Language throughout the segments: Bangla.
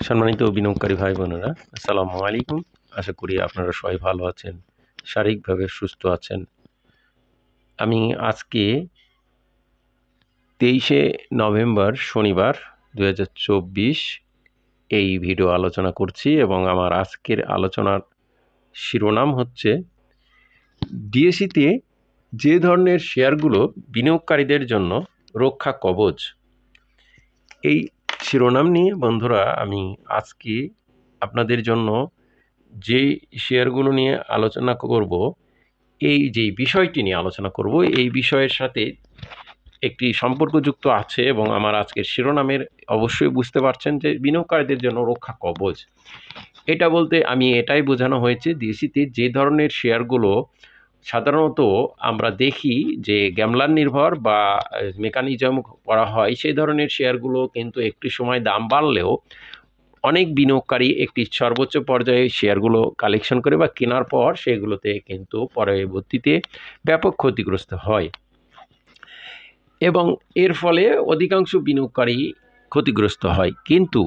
সম্মানিত বিনিয়োগকারী ভাই বোনেরা, আসসালামু আলাইকুম। আশা করি আপনারা সবাই ভালো আছেন, শারীরিকভাবে সুস্থ আছেন। আমি আজকে 23শে নভেম্বর শনিবার 2024 এই ভিডিও আলোচনা করছি এবং আমার আজকের আলোচনার শিরোনাম হচ্ছে ডিএসইতে যে ধরনের শেয়ারগুলো বিনিয়োগকারীদের জন্য রক্ষা কবচ। এই শিরোনাম নিয়ে বন্ধুরা আমি আজকে আপনাদের জন্য যে শেয়ারগুলো নিয়ে আলোচনা করব, এই যে বিষয়টি নিয়ে আলোচনা করব, এই বিষয়ের সাথে একটি সম্পর্কযুক্ত আছে এবং আমার আজকের শিরোনামের অবশ্যই বুঝতে পারছেন যে বিনিয়োগকারীদের জন্য রক্ষা কবচ। এটা বলতে আমি এটাই বোঝানো হয়েছে ডিএসইতে যে ধরনের শেয়ারগুলো সাধারণত আমরা দেখি যে গ্যামলার নির্ভর বা মেকানিজম করা হয়, সেই ধরনের শেয়ারগুলো কিন্তু একটি সময় দাম বাড়লেও অনেক বিনিয়োগকারী একটি সর্বোচ্চ পর্যায়ে শেয়ারগুলো কালেকশন করে বা কেনার পর সেগুলোতে কিন্তু পরবর্তীতে ব্যাপক ক্ষতিগ্রস্ত হয় এবং এর ফলে অধিকাংশ বিনিয়োগকারী ক্ষতিগ্রস্ত হয়। কিন্তু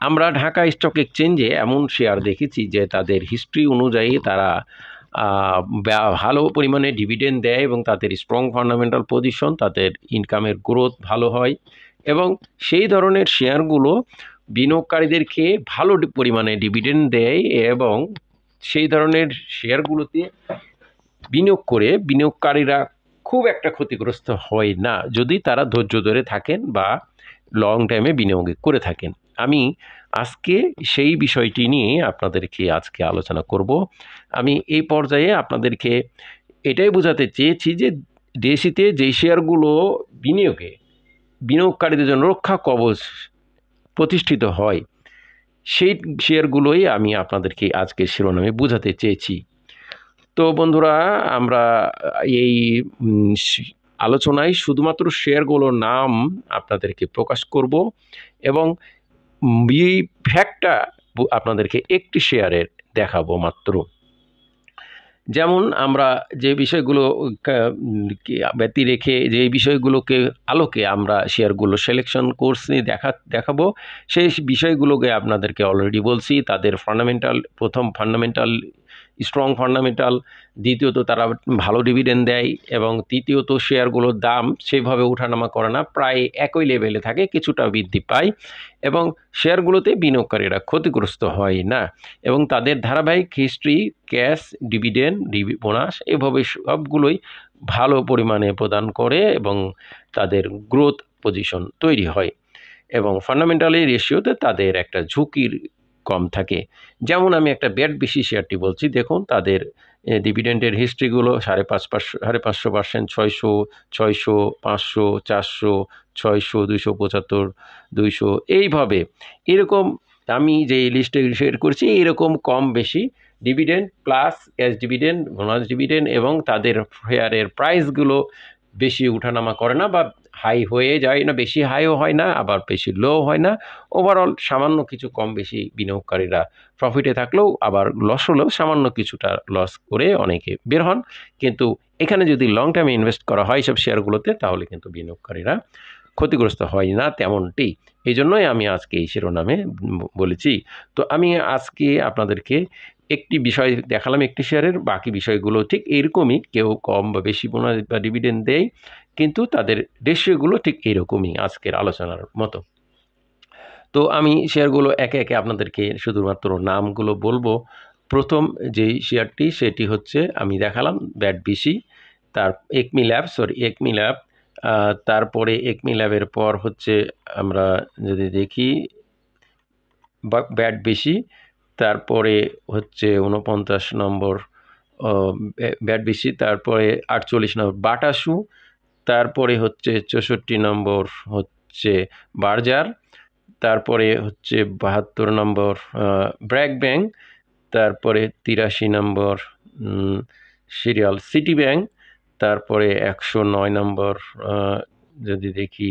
আমরা ঢাকা স্টক এক্সচেঞ্জে এমন শেয়ার দেখেছি যে তাদের হিস্ট্রি অনুযায়ী তারা ভালো পরিমাণে ডিভিডেন্ড দেয় এবং তাদের স্ট্রং ফান্ডামেন্টাল পজিশন, তাদের ইনকামের গ্রোথ ভালো হয় এবং সেই ধরনের শেয়ারগুলো বিনিয়োগকারীদেরকে ভালো পরিমাণে ডিভিডেন্ড দেয় এবং সেই ধরনের শেয়ারগুলোতে বিনিয়োগ করে বিনিয়োগকারীরা খুব একটা ক্ষতিগ্রস্ত হয় না যদি তারা ধৈর্য ধরে থাকেন বা লং টাইমে বিনিয়োগ করে থাকেন। আমি আজকে সেই বিষয়টি নিয়ে আপনাদেরকে আজকে আলোচনা করব। আমি এই পর্যায়ে আপনাদেরকে এটাই বোঝাতে চেয়েছি যে ডিএসইতে যেই শেয়ারগুলো বিনিয়োগকারীদের জন্য রক্ষা কবচ প্রতিষ্ঠিত হয়, সেই শেয়ারগুলোই আমি আপনাদেরকে আজকে শিরোনামে বোঝাতে চেয়েছি। তো বন্ধুরা, আমরা এই আলোচনায় শুধুমাত্র শেয়ারগুলোর নাম আপনাদেরকে প্রকাশ করব এবং এই ফ্যাক্টটা আপনাদেরকে একটি শেয়ারের দেখাবো মাত্র। যেমন আমরা যে বিষয়গুলো ব্যতি রেখে যে বিষয়গুলোকে আলোকে আমরা শেয়ারগুলো সিলেকশন কোর্সে দেখাবো, সেই বিষয়গুলোকে আপনাদেরকে অলরেডি বলছি। তাদের ফান্ডামেন্টাল, প্রথম ফান্ডামেন্টাল স্ট্রং ফান্ডামেন্টাল, দ্বিতীয়ত তারা ভালো ডিভিডেন্ড দেয় এবং তৃতীয়ত শেয়ারগুলোর দাম সেভাবে ওঠানামা করে না, প্রায় একই লেভেলে থাকে, কিছুটা বৃদ্ধি পায় এবং শেয়ারগুলোতে বিনিয়োগকারীরা ক্ষতিগ্রস্ত হয় না এবং তাদের ধারাবাহিক হিস্ট্রি, ক্যাশ, ডিভিডেন্ড, বোনাস এভাবে সবগুলোই ভালো পরিমাণে প্রদান করে এবং তাদের গ্রোথ পজিশন তৈরি হয় এবং ফান্ডামেন্টালি রেশিওতে তাদের একটা ঝুঁকির কম থাকে। যেমন আমি একটা ব্যাট বেশি শেয়ারটি বলছি, দেখুন তাদের ডিভিডেন্ডের হিস্ট্রিগুলো 550%, 600, 500, 400, 600, 275, 200 এইভাবে, এরকম আমি যে লিস্টে শেয়ার করছি এরকম কম বেশি dividend plus cash dividend, bonus dividend এবং তাদের শেয়ারের প্রাইসগুলো বেশি উঠানামা করে না বা হাই হয়ে যায় না, বেশি হাইও হয় না আবার বেশি লো হয় না। ওভারঅল সামান্য কিছু কম বেশি বিনিয়োগকারীরা প্রফিটে থাকলেও আবার লস হলেও সামান্য কিছুটা লস করে অনেকে বের হন। কিন্তু এখানে যদি লং টার্মে ইনভেস্ট করা হয় সব শেয়ারগুলোতে, তাহলে কিন্তু বিনিয়োগকারীরা ক্ষতিগ্রস্ত হয় না তেমনটি। এই জন্যই আমি আজকে এই শিরোনামে বলেছি। তো আমি আজকে আপনাদেরকে একটি বিষয় দেখালাম একটি শেয়ারের, বাকি বিষয়গুলো ঠিক এরকমই, কেউ কম বা বেশি বোনাস বা ডিভিডেন্ড দেয়, কিন্তু তাদের রেশিওগুলো ঠিক এরকমই আজকের আলোচনার মতো। তো আমি শেয়ারগুলো একে একে আপনাদেরকে শুধুমাত্র নামগুলো বলবো। প্রথম যেই শেয়ারটি সেটি হচ্ছে আমি দেখালাম ব্যাট বিসি, তার একমি ল্যাব, তারপরে একমি ল্যাবের পর হচ্ছে আমরা যদি দেখি ব্যাট বেশি, তারপরে হচ্ছে 49 নম্বর ব্যাট বেশি, তারপরে 48 নম্বর বাটাসু, তারপরে হচ্ছে 64 নম্বর হচ্ছে বার্জার, তারপরে হচ্ছে 72 নম্বর ব্র্যাক ব্যাংক, তারপরে 83 নম্বর সিরিয়াল সিটি ব্যাংক, তারপরে 109 নম্বর যদি দেখি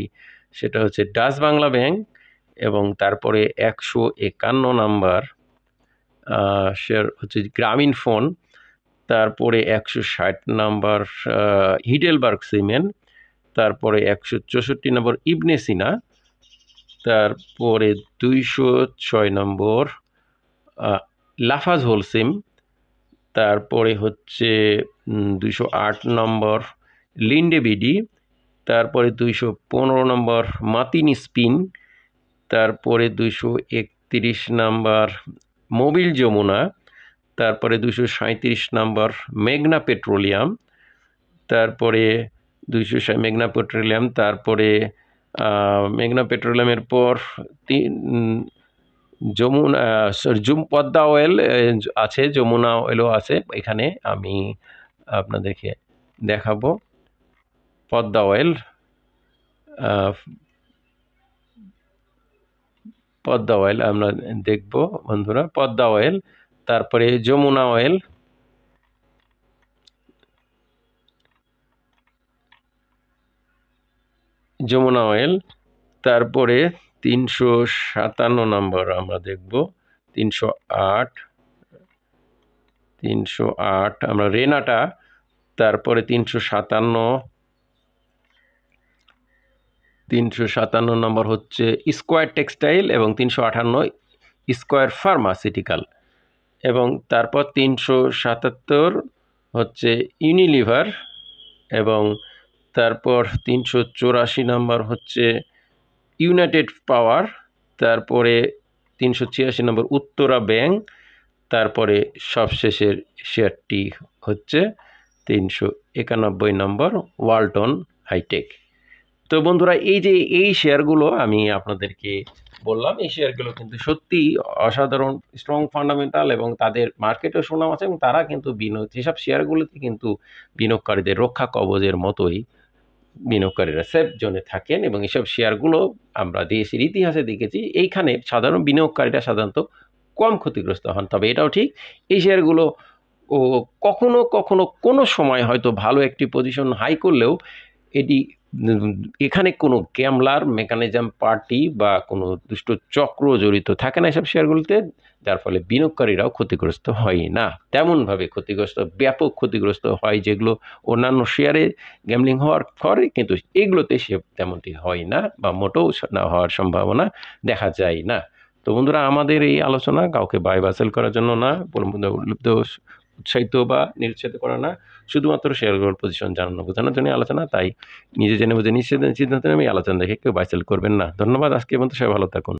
সেটা হচ্ছে ডাচ বাংলা ব্যাংক এবং তারপরে 151 নাম্বার শেয়ার হচ্ছে গ্রামীণ ফোন, তারপরে 160 নাম্বার হিডেলবার্গ সিমেন্ট, তারপরে 164 নম্বর ইবনে সিনা, তারপরে 206 নম্বর লাফাজ হোলসিম, তারপরে হচ্ছে 208 নম্বর লিন্ডেবিডি, তারপরে 215 নম্বর মাতিনি স্পিন, তারপরে 231 নম্বর মোবিল যমুনা, তারপরে 237 নম্বর মেঘনা পেট্রোলিয়াম, তারপরে 200 মেঘনা পেট্রোলিয়াম, তারপরে মেঘনা পেট্রোলিয়ামের পর যমুনা পদ্মা অয়েল আছে, যমুনা অয়েলও আছে। এখানে আমি আপনাদেরকে দেখাবো পদ্মা অয়েল, পদ্মা অয়েল আমরা দেখব বন্ধুরা, পদ্মা অয়েল, তারপরে যমুনা অয়েল, যমুনা অয়েল, তারপরে 357 নম্বর আমরা দেখব 308 আমরা রেনাটা, তারপরে 357 নম্বর হচ্ছে স্কোয়ার টেক্সটাইল এবং 358 স্কোয়ার ফার্মাসিউটিক্যাল, এবং তারপর 377 হচ্ছে ইউনিলিভার, এবং তারপর 384 নম্বর হচ্ছে ইউনাইটেড পাওয়ার, তারপরে 386 নম্বর উত্তরা ব্যাংক, তারপরে সবশেষের শেয়ারটি হচ্ছে 391 নম্বর ওয়ালটন হাইটেক। তো বন্ধুরা, এই শেয়ারগুলো আমি আপনাদেরকে বললাম, এই শেয়ারগুলো কিন্তু সত্যি অসাধারণ স্ট্রং ফান্ডামেন্টাল এবং তাদের মার্কেটও সুনাম আছে, এবং তারা কিন্তু যেসব শেয়ারগুলোতে কিন্তু বিনিয়োগকারীদের রক্ষা কবচের মতোই বিনিয়োগকারীরা সেফ জোনে থাকেন, এবং এসব শেয়ারগুলো আমরা দেশের ইতিহাসে দেখেছি এইখানে সাধারণ বিনিয়োগকারীরা সাধারণত কম ক্ষতিগ্রস্ত হন। তবে এটাও ঠিক, এই শেয়ারগুলো কখনো কখনো কোনো সময় হয়তো ভালো একটি পজিশন হাই করলেও এখানে কোনো গ্যামলার মেকানিজম পার্টি বা কোনো দুষ্ট চক্র জড়িত থাকে না এসব শেয়ারগুলোতে, যার ফলে বিনিয়োগকারীরাও ক্ষতিগ্রস্ত হয় না, তেমনভাবে ব্যাপক ক্ষতিগ্রস্ত হয় যেগুলো অন্যান্য শেয়ারে গ্যামলিং হওয়ার পরে, কিন্তু এগুলোতে সে তেমনটি হয় না বা মোটেও না হওয়ার সম্ভাবনা দেখা যায় না। তো বন্ধুরা, আমাদের এই আলোচনা কাউকে বাই বাসেল করার জন্য না, উৎসাহিত বা নিরুৎসাহিত করা না, শুধুমাত্র শেয়ারগুলোর পজিশন জানানো বোঝানোর জন্য আলোচনা। তাই নিজে জেনে বুঝে নিশ্চিত সিদ্ধান্ত নেবে এই আলোচনা দেখে কেউ বাই সেল করবেন না। ধন্যবাদ। আজকে পর্যন্ত সবাই ভালো থাকুন।